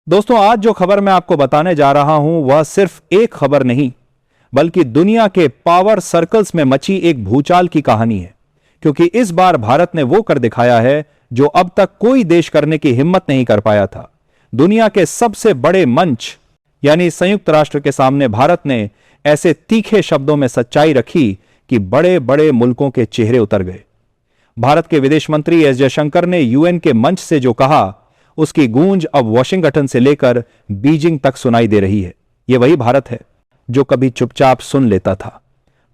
दोस्तों, आज जो खबर मैं आपको बताने जा रहा हूं वह सिर्फ एक खबर नहीं बल्कि दुनिया के पावर सर्कल्स में मची एक भूचाल की कहानी है। क्योंकि इस बार भारत ने वो कर दिखाया है जो अब तक कोई देश करने की हिम्मत नहीं कर पाया था। दुनिया के सबसे बड़े मंच यानी संयुक्त राष्ट्र के सामने भारत ने ऐसे तीखे शब्दों में सच्चाई रखी कि बड़े बड़े मुल्कों के चेहरे उतर गए। भारत के विदेश मंत्री एस जयशंकर ने यूएन के मंच से जो कहा उसकी गूंज अब वॉशिंगटन से लेकर बीजिंग तक सुनाई दे रही है। यह वही भारत है जो कभी चुपचाप सुन लेता था,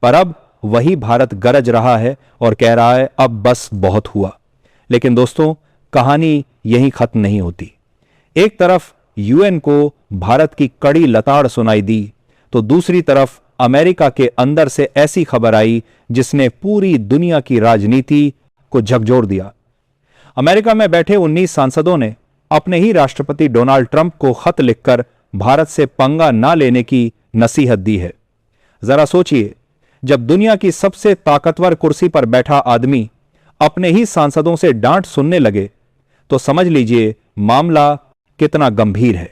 पर अब वही भारत गरज रहा है और कह रहा है अब बस बहुत हुआ। लेकिन दोस्तों, कहानी यहीं खत्म नहीं होती। एक तरफ यूएन को भारत की कड़ी लताड़ सुनाई दी तो दूसरी तरफ अमेरिका के अंदर से ऐसी खबर आई जिसने पूरी दुनिया की राजनीति को झकझोर दिया। अमेरिका में बैठे 19 सांसदों ने अपने ही राष्ट्रपति डोनाल्ड ट्रंप को खत लिखकर भारत से पंगा ना लेने की नसीहत दी है। जरा सोचिए, जब दुनिया की सबसे ताकतवर कुर्सी पर बैठा आदमी अपने ही सांसदों से डांट सुनने लगे तो समझ लीजिए मामला कितना गंभीर है।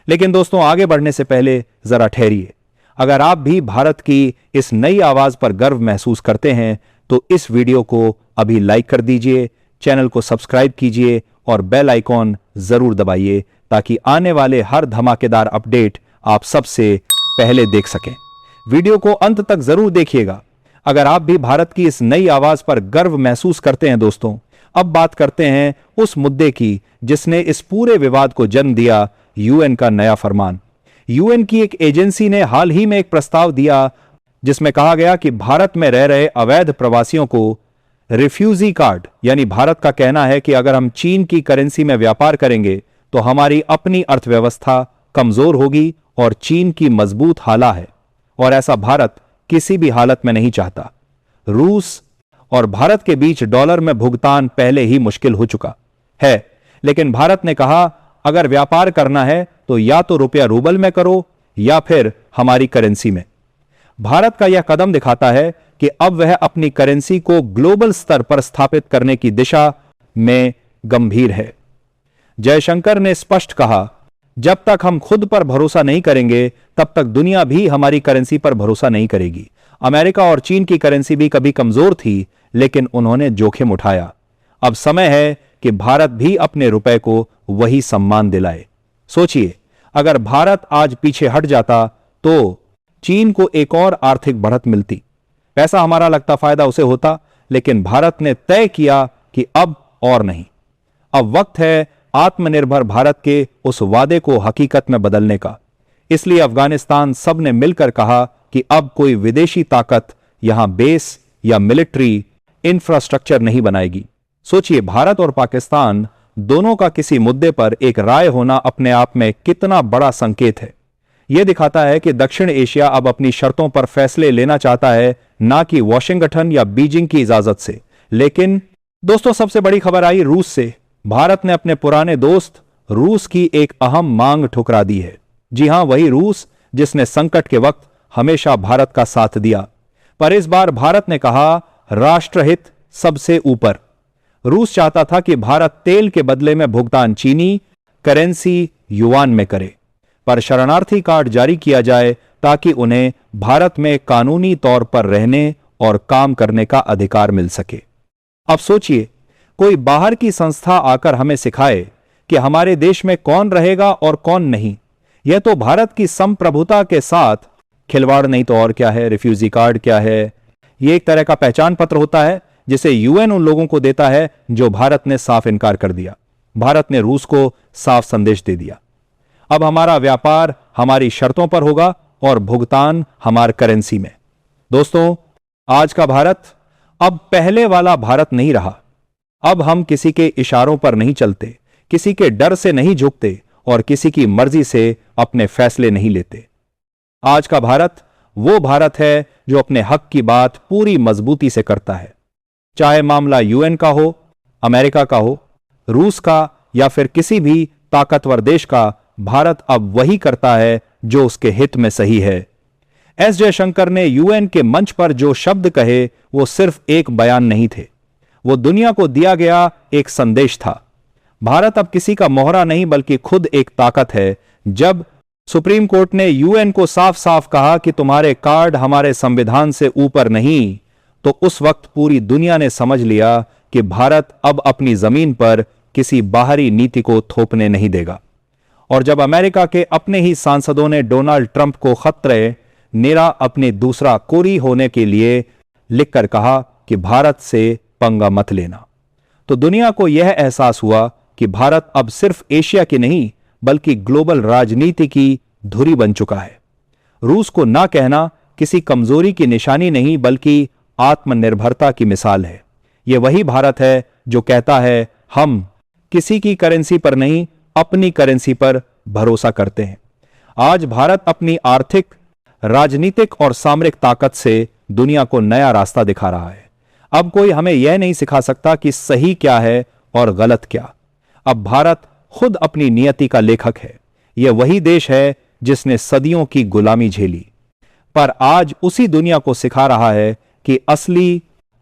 लेकिन दोस्तों, आगे बढ़ने से पहले जरा ठहरिए। अगर आप भी भारत की इस नई आवाज पर गर्व महसूस करते हैं तो इस वीडियो को अभी लाइक कर दीजिए, चैनल को सब्सक्राइब कीजिए और बेल आइकॉन जरूर दबाइए ताकि आने वाले हर धमाकेदार अपडेट आप सबसे पहले देख सकें। वीडियो को अंत तक जरूर देखिएगा अगर आप भी भारत की इस नई आवाज पर गर्व महसूस करते हैं। दोस्तों, अब बात करते हैं उस मुद्दे की जिसने इस पूरे विवाद को जन्म दिया, यूएन का नया फरमान। यूएन की एक एजेंसी ने हाल ही में एक प्रस्ताव दिया जिसमें कहा गया कि भारत में रह रहे अवैध प्रवासियों को रिफ्यूजी कार्ड, यानी भारत का कहना है कि अगर हम चीन की करेंसी में व्यापार करेंगे तो हमारी अपनी अर्थव्यवस्था कमजोर होगी और चीन की मजबूत हाला है और ऐसा भारत किसी भी हालत में नहीं चाहता। रूस और भारत के बीच डॉलर में भुगतान पहले ही मुश्किल हो चुका है, लेकिन भारत ने कहा अगर व्यापार करना है तो या तो रुपया रूबल में करो या फिर हमारी करेंसी में। भारत का यह कदम दिखाता है कि अब वह अपनी करेंसी को ग्लोबल स्तर पर स्थापित करने की दिशा में गंभीर है। जयशंकर ने स्पष्ट कहा, जब तक हम खुद पर भरोसा नहीं करेंगे तब तक दुनिया भी हमारी करेंसी पर भरोसा नहीं करेगी। अमेरिका और चीन की करेंसी भी कभी कमजोर थी, लेकिन उन्होंने जोखिम उठाया। अब समय है कि भारत भी अपने रुपए को वही सम्मान दिलाए। सोचिए, अगर भारत आज पीछे हट जाता तो चीन को एक और आर्थिक बढ़त मिलती, पैसा हमारा लगता, फायदा उसे होता, लेकिन भारत ने तय किया कि अब और नहीं। अब वक्त है आत्मनिर्भर भारत के उस वादे को हकीकत में बदलने का। इसलिए अफगानिस्तान सब ने मिलकर कहा कि अब कोई विदेशी ताकत यहां बेस या मिलिट्री इंफ्रास्ट्रक्चर नहीं बनाएगी। सोचिए, भारत और पाकिस्तान दोनों का किसी मुद्दे पर एक राय होना अपने आप में कितना बड़ा संकेत है। यह दिखाता है कि दक्षिण एशिया अब अपनी शर्तों पर फैसले लेना चाहता है, ना कि वॉशिंगटन या बीजिंग की इजाजत से। लेकिन दोस्तों, सबसे बड़ी खबर आई रूस से। भारत ने अपने पुराने दोस्त रूस की एक अहम मांग ठुकरा दी है। जी हां, वही रूस जिसने संकट के वक्त हमेशा भारत का साथ दिया। पर इस बार भारत ने कहा राष्ट्रहित सबसे ऊपर। रूस चाहता था कि भारत तेल के बदले में भुगतान चीनी करेंसी युआन में करे, पर शरणार्थी कार्ड जारी किया जाए ताकि उन्हें भारत में कानूनी तौर पर रहने और काम करने का अधिकार मिल सके। अब सोचिए, कोई बाहर की संस्था आकर हमें सिखाए कि हमारे देश में कौन रहेगा और कौन नहीं। यह तो भारत की संप्रभुता के साथ खिलवाड़ नहीं तो और क्या है। रिफ्यूजी कार्ड क्या है? यह एक तरह का पहचान पत्र होता है जिसे यूएन उन लोगों को देता है जो भारत ने साफ इनकार कर दिया। भारत ने रूस को साफ संदेश दे दिया, अब हमारा व्यापार हमारी शर्तों पर होगा और भुगतान हमारी करेंसी में। दोस्तों, आज का भारत अब पहले वाला भारत नहीं रहा। अब हम किसी के इशारों पर नहीं चलते, किसी के डर से नहीं झुकते और किसी की मर्जी से अपने फैसले नहीं लेते। आज का भारत वो भारत है जो अपने हक की बात पूरी मजबूती से करता है। चाहे मामला यूएन का हो, अमेरिका का हो, रूस का या फिर किसी भी ताकतवर देश का, भारत अब वही करता है जो उसके हित में सही है। एस जयशंकर ने यूएन के मंच पर जो शब्द कहे वो सिर्फ एक बयान नहीं थे, वो दुनिया को दिया गया एक संदेश था। भारत अब किसी का मोहरा नहीं बल्कि खुद एक ताकत है। जब सुप्रीम कोर्ट ने यूएन को साफ साफ कहा कि तुम्हारे कार्ड हमारे संविधान से ऊपर नहीं, तो उस वक्त पूरी दुनिया ने समझ लिया कि भारत अब अपनी जमीन पर किसी बाहरी नीति को थोपने नहीं देगा। और जब अमेरिका के अपने ही सांसदों ने डोनाल्ड ट्रंप को खतरे नेरा अपने दूसरा कोरी होने के लिए लिखकर कहा कि भारत से पंगा मत लेना, तो दुनिया को यह एहसास हुआ कि भारत अब सिर्फ एशिया की नहीं बल्कि ग्लोबल राजनीति की धुरी बन चुका है। रूस को ना कहना किसी कमजोरी की निशानी नहीं बल्कि आत्मनिर्भरता की मिसाल है। यह वही भारत है जो कहता है हम किसी की करेंसी पर नहीं अपनी करेंसी पर भरोसा करते हैं। आज भारत अपनी आर्थिक, राजनीतिक और सामरिक ताकत से दुनिया को नया रास्ता दिखा रहा है। अब कोई हमें यह नहीं सिखा सकता कि सही क्या है और गलत क्या। अब भारत खुद अपनी नियति का लेखक है। यह वही देश है जिसने सदियों की गुलामी झेली, पर आज उसी दुनिया को सिखा रहा है कि असली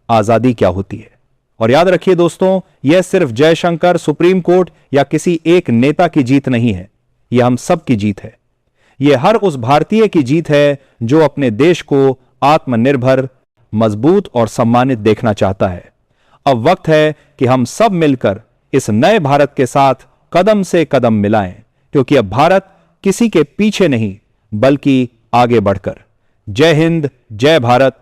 आजादी क्या होती है। और याद रखिए दोस्तों, यह सिर्फ जयशंकर, सुप्रीम कोर्ट या किसी एक नेता की जीत नहीं है, यह हम सब की जीत है। यह हर उस भारतीय की जीत है जो अपने देश को आत्मनिर्भर, मजबूत और सम्मानित देखना चाहता है। अब वक्त है कि हम सब मिलकर इस नए भारत के साथ कदम से कदम मिलाएं, क्योंकि अब भारत किसी के पीछे नहीं बल्कि आगे बढ़कर। जय हिंद, जय भारत,